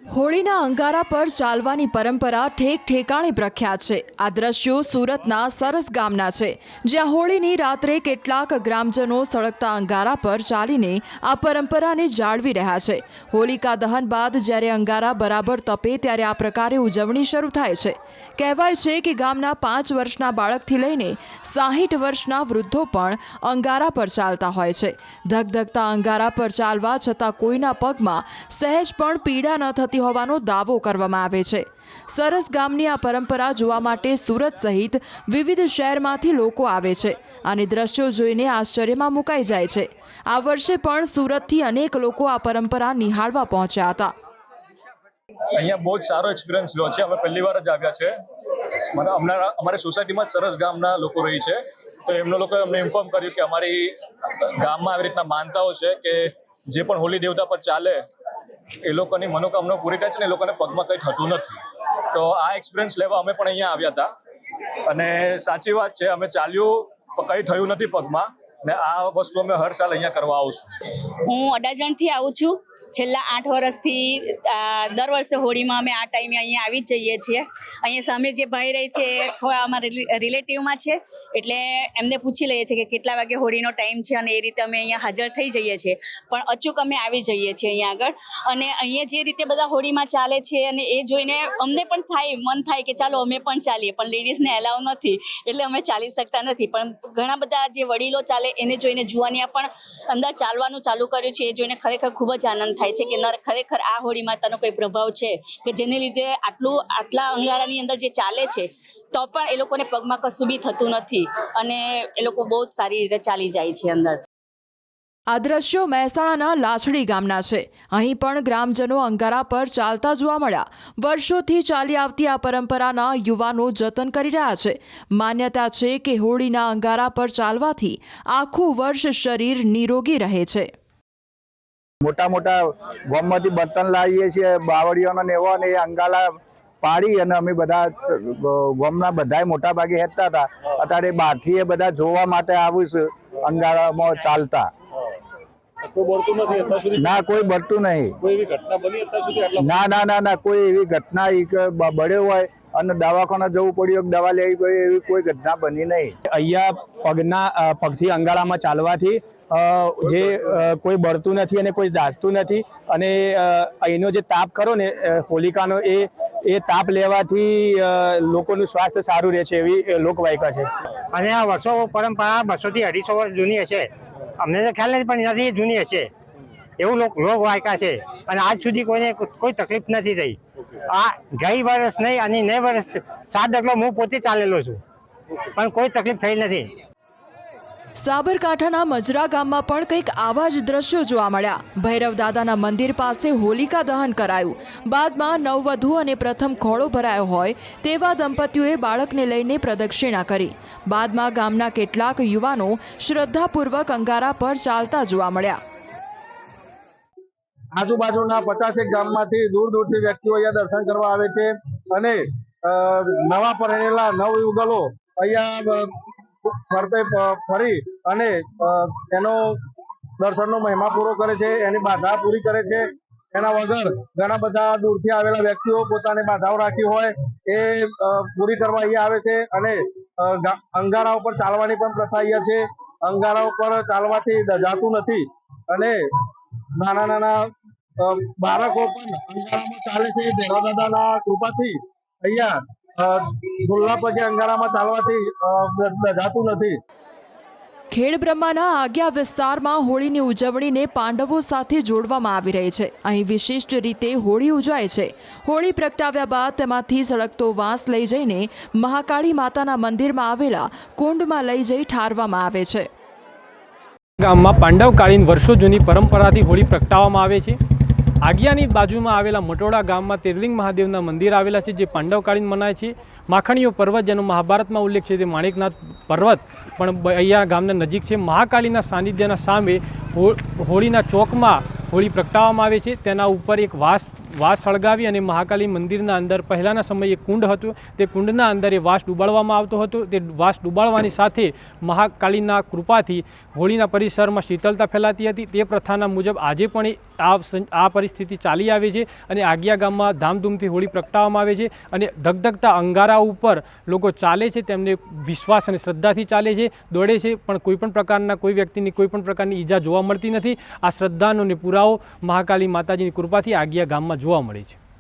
હોળીના અંગારા પર ચાલવાની પરંપરા ઠેક ઠેકાણે પ્રખ્યાત છે। આ દ્રશ્યો સુરતના સરસ ગામના છે, જ્યાં હોળીની રાત્રે કેટલાક ગ્રામજનો સળગતા અંગારા પર ચાલીને આ પરંપરાને જાળવી રહ્યા છે। હોલિકા દહન બાદ જ્યારે અંગારા બરાબર તપે ત્યારે આ પ્રકારે ઉજવણી શરૂ થાય છે। કહેવાય છે કે ગામના 5 વર્ષના બાળકથી લઈને 60 વર્ષના વૃદ્ધો પણ અંગારા પર ચાલતા હોય છે। ધગધગતા અંગારા પર ચાલવા છતાં કોઈના પગમાં સહેજ પણ પીડા ન થતી હોવાનો દાવો કરવામાં આવે છે। સરસ ગામની આ પરંપરા જોવા માટે સુરત સહિત વિવિધ શહેરમાંથી લોકો આવે છે અને દ્રશ્યો જોઈને આશ્ચર્યમાં મુકાઈ જાય છે। આ વર્ષે પણ સુરતથી અનેક લોકો આ પરંપરા નિહાળવા પહોંચ્યા હતા। અહીંયા બહુ જ સારો એક્સપિરિયન્સ રહ્યો છે। અમે પહેલી વાર જ આવ્યા છે। અમારી સોસાયટીમાં જ સરસ ગામના લોકો રહી છે, તો એમનો લોકોએ અમને ઇન્ફોર્મ કર્યું કે અમારી ગામમાં આવી રીતના માનતાઓ છે કે જે પણ હોલી દેવતા પર ચાલે એ લોકોની મનોકામના પૂરી થાય છે ને એ લોકોને પગમાં કંઈ થતું નથી। તો આ એક્સપિરિયન્સ લેવા અમે પણ અહીંયા આવ્યા હતા અને સાચી વાત છે, અમે ચાલ્યું કંઈ થયું નથી પગમાં, ને આ વસ્તુ અમે હર સાલ અહીંયા કરવા આવશું। હું અડાજણથી આવું છું। છેલ્લા 8 વર્ષથી દર વર્ષે હોળીમાં અમે આ ટાઈમે અહીંયા આવી જ જઈએ છીએ। અહીંયા સામે જે ભાઈ રહે છે થોડા અમારા રિલેટિવમાં છે, એટલે એમને પૂછી લઈએ છીએ કે કેટલા વાગે હોળીનો ટાઈમ છે અને એ રીતે અમે અહીંયા હાજર થઈ જઈએ છીએ, પણ અચૂક અમે આવી જઈએ છીએ અહીંયા આગળ। અને અહીંયા જે રીતે બધા હોળીમાં ચાલે છે અને એ જોઈને અમને પણ મન થાય કે ચાલો અમે પણ ચાલીએ, પણ લેડીઝને એલાવ નથી એટલે અમે ચાલી શકતા નથી। પણ ઘણા બધા જે વડીલો ચાલે એને જોઈને જુવાનિયા પણ અંદર ચાલવાનું ચાલુ કર્યું છે, એ જોઈને ખરેખર ખૂબ જ આનંદ થાય છે કે ખરેખર આ હોળી માતાનો કોઈ પ્રભાવ છે કે જેને લીધે આટલા અંગારાની અંદર જે ચાલે છે તો પણ એ લોકોને પગમાં કશું બી થતું નથી અને એ લોકો બહુ જ સારી રીતે ચાલી જાય છે અંદર। આ દ્રશ્યો મહેસાણાના લાછડી ગામના છે। અહીં પણ ગ્રામજનો અંગારા પર ચાલતા જોવા મળ્યા। વર્ષોથી ચાલી આવતી આ પરંપરાના યુવાનો જતન કરી રહ્યા છે। માન્યતા છે કે હોળીના અંગારા પર ચાલવાથી આખું વર્ષ શરીર નિરોગી રહે છે। મોટા મોટા ગામમાંથી બર્તન લાવીએ છીએ, બાવળીઓનો ને એવો, ને એ અંગારા પાડી અને અમે બધા ગામના બધાય મોટા ભાગે હેઠતા હતા। અત્યારે બહારથી એ બધા જોવા માટે આવું છે અંગારામાં ચાલતા। ના, કોઈ બળતું નહીં। ના, કોઈ એવી ઘટના બળ્યો હોય અને દવાખાના જવું પડ્યું, દવા લેવી પડી, એવી કોઈ ઘટના બની નહીં। અહીંયા પગથી અંગારામાં ચાલવાથી જે કોઈ બળતું નથી અને કોઈ દાઝતું નથી, અને અહીંનો જે તાપ ખરો ને હોલિકાનો એ તાપ લેવાથી લોકોનું સ્વાસ્થ્ય સારું રહે છે, એવી લોકવાયકા છે। અને આ વર્ષો પરંપરા 200 થી 250 વર્ષ જૂની હશે, અમને તો ખ્યાલ નથી પણ એનાથી જૂની હશે એવું લોકવાયકા છે। અને આજ સુધી કોઈને કોઈ તકલીફ નથી થઈ। આ ગઈ વર્ષ નહીં અને 9 વર્ષ 7 ડગલો હું પોતે ચાલેલો છું, પણ કોઈ તકલીફ થઈ નથી। સાબરકાંઠાના મજરા ગામમાં પણ કંઈક આવા જ દ્રશ્યો જોવા મળ્યા। ભૈરવ દાદાના મંદિર પાસે હોલિકા દહન કરાયું। બાદમાં નવવધુ અને પ્રથમ ખોળો ભરાયો હોય તેવા દંપતીઓએ બાળકને લઈને પ્રદક્ષિણા કરી। બાદમાં ગામના કેટલાક યુવાનો શ્રદ્ધાપૂર્વક અંગારા પર ચાલતા જોવા મળ્યા। આજુબાજુના 50 ગામમાંથી દૂર દૂરથી વ્યક્તિઓ અહીંયા દર્શન કરવા આવે છે અને નવા પરણેલા નવયુગલો અહીંયા ફરતે ફરી અને એનો દર્શનનો મહિમા પૂરો કરે છે, એની બાધા પૂરી કરે છે। એના વગર ઘણા બધા દૂરથી આવેલા વ્યક્તિઓ પોતાની બાધાઓ રાખી હોય એ પૂરી કરવા અહીંયા આવે છે। અને અંગારા ઉપર ચાલવાની પણ પ્રથા અહીંયા છે। અંગારા ઉપર ચાલવાથી દજાતું નથી અને નાના નાના બાળકો પણ અંગારામાં ચાલે છે। ભૈરવ દાદાના કૃપાથી અહીંયા ખુલ્લા પગે અંગારામાં ચાલવાથી દજાતું નથી। ખેડબ્રહ્માના આગિયા વિસ્તારમાં હોળીની ઉજવણીને પાંડવો સાથે જોડવામાં આવી રહી છે। અહીં વિશિષ્ટ રીતે હોળી ઉજવાય છે। હોળી પ્રગટાવ્યા બાદ તેમાંથી સળગતો વાંસ લઈ જઈને મહાકાળી માતાના મંદિરમાં આવેલા કુંડમાં લઈ જઈ ઠારવામાં આવે છે। ગામમાં પાંડવકાળીન વર્ષો જૂની પરંપરાથી હોળી પ્રગટાવવામાં આવે છે। આગિયાની બાજુમાં આવેલા મટોડા ગામમાં તિર્લિંગ મહાદેવના મંદિર આવેલા છે, જે પાંડવકાળીન મનાય છે। માખણીયો પર્વત, જેનો મહાભારતમાં ઉલ્લેખ છે, તે માણિકનાથ પર્વત પણ અહીંયા ગામના નજીક છે। મહાકાળીના સાનિધ્યના સામે હોળીના ચોકમાં હોળી પ્રગટાવવામાં આવે છે. તેના ઉપર એક વાંસ સળગાવી અને મહાકાલી મંદિરના અંદર પહેલાંના સમયે એક કુંડ હતું, તે કુંડના અંદર એ વાંસ ડૂબાડવામાં આવતો હતો. તે વાંસ ડૂબાડવાની સાથે મહાકાલીના કૃપાથી હોળીના પરિસરમાં શીતળતા ફેલાતી હતી. તે પ્રથાના મુજબ આજે પણ આ પરિસ્થિતિ ચાલી આવે છે અને આગિયા ગામમાં ધામધૂમથી હોળી પ્રગટાવવામાં આવે છે અને ધગધગતા અંગારા ઉપર લોકો ચાલે છે. તેમને વિશ્વાસ અને શ્રદ્ધાથી ચાલે છે, દોડે છે, પણ કોઈ વ્યક્તિની કોઈ પણ પ્રકારની ઈજા જોવા મળતી નથી. આ શ્રદ્ધાનો પુરાવો મહાકાલી માતાજીની કૃપાથી આગિયા ગામમાં જોવા મળે છે.